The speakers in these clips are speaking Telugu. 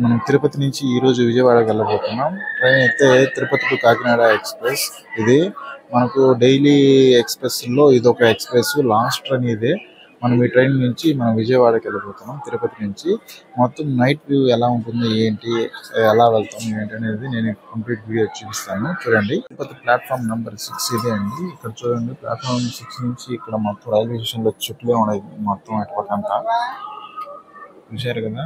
మనం తిరుపతి నుంచి ఈరోజు విజయవాడకి వెళ్ళబోతున్నాం. ట్రైన్ అయితే తిరుపతి టు కాకినాడ ఎక్స్ప్రెస్. ఇది మనకు డైలీ ఎక్స్ప్రెస్లో ఇదొక ఎక్స్ప్రెస్. లాస్ట్ ట్రైన్ ఇదే. మనం ఈ ట్రైన్ నుంచి మనం విజయవాడకి వెళ్ళబోతున్నాం తిరుపతి నుంచి. మొత్తం నైట్ వ్యూ ఎలా ఉంటుంది, ఏంటి, ఎలా వెళ్తాం, ఏంటి అనేది నేను కంప్లీట్ వీడియో చూపిస్తాను. చూడండి, తిరుపతి ప్లాట్ఫామ్ నెంబర్ 6 ఇదే అండి. ఇక్కడ చూడండి, ప్లాట్ఫామ్ 6 నుంచి ఇక్కడ మొత్తం రైల్వే స్టేషన్లో చుట్టూలే ఉన్నాయి. మొత్తం అటుపక్కంతా చూశారు కదా.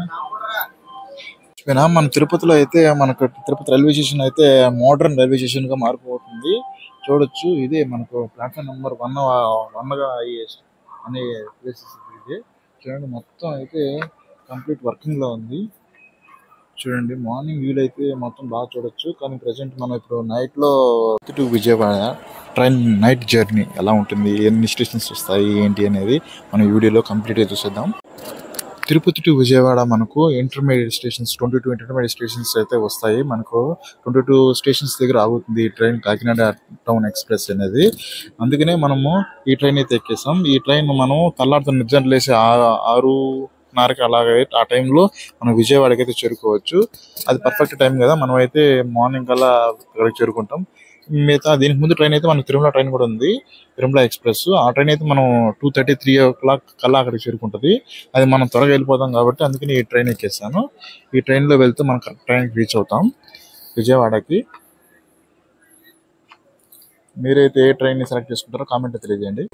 మన తిరుపతిలో అయితే మనకు తిరుపతి రైల్వే స్టేషన్ అయితే మోడర్న్ రైల్వే స్టేషన్ గా మారిపోతుంది. చూడొచ్చు, ఇదే మనకు ప్లాట్ఫామ్ నెంబర్ 1 గా అనే ప్లేసెస్ ఇది. చూడండి, మొత్తం అయితే కంప్లీట్ వర్కింగ్ లో ఉంది. చూడండి, మార్నింగ్ వ్యూ అయితే మొత్తం బాగా చూడొచ్చు. కానీ ప్రెసెంట్ మనం ఇప్పుడు నైట్ లో to Vijayawada train night journey ఎలా ఉంటుంది, ఎన్ని స్టేషన్స్ వస్తాయి, ఏంటి అనేది మనం వీడియోలో కంప్లీట్ గా చూసేద్దాం. తిరుపతి టు విజయవాడ మనకు ఇంటర్మీడియట్ స్టేషన్స్ 22 ఇంటర్మీడియట్ స్టేషన్స్ అయితే వస్తాయి. మనకు 22 స్టేషన్స్ దగ్గర ఆగుతుంది ఈ ట్రైన్ కాకినాడ టౌన్ ఎక్స్ప్రెస్ అనేది. అందుకనే మనము ఈ ట్రైన్ అయితే ఎక్కేసాం. ఈ ట్రైన్ మనం తెల్లారితో నిద్ర లేసి 6:30కి అలాగే ఆ టైంలో మనం విజయవాడకి అయితే చేరుకోవచ్చు. అది పర్ఫెక్ట్ టైం కదా. మనం అయితే మార్నింగ్ కల్లా అక్కడికి చేరుకుంటాం. మిగతా దీనికి ముందు ట్రైన్ అయితే మనకు తిరుమల ట్రైన్ కూడా ఉంది, తిరుమల ఎక్స్ప్రెస్. ఆ ట్రైన్ అయితే మనం 2:30, 3 o'clock కల్లా అక్కడికి చేరుకుంటుంది. అది మనం త్వరగా వెళ్ళిపోతాం కాబట్టి అందుకని ఈ ట్రైన్ ఎక్కేసాను. ఈ ట్రైన్లో వెళ్తే మనం కరెక్ట్ టైంకి రీచ్ అవుతాం విజయవాడకి. మీరైతే ఏ ట్రైన్ని సెలెక్ట్ చేసుకుంటారో కామెంట్ తెలియజేయండి.